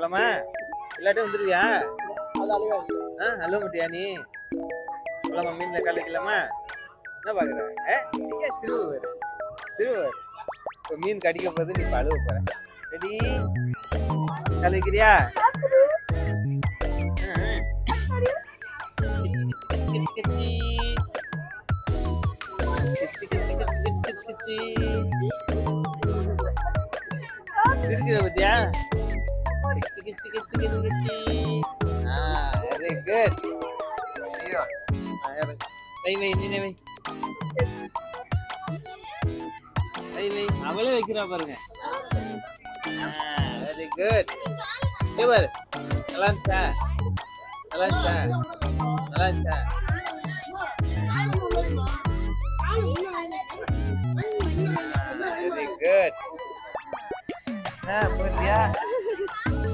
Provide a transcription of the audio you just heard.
போலாமா? இல்லாட்டி வந்துருவியா? அழுவ மாட்டியா நீ? போலாமா? மீன்ல கால் வைக்கலாமா? என்ன பாக்குற? சிறுவர் சிறுவர் இப்போ மீன் கடிக்க போது நீ இப்ப அழுவ போற. ரெடி? கால் வைக்கிறியா? சிரிக்கிற பத்தியா? Very good. வை வை நீனே வை வை வை அவளே வைக்கிறா பாருங்க. Very good. பாரு நல்லா இருந்துச்சா? நல்லா இருந்துச்சா? நல்லா இருந்துச்சா? Very good. போறியா?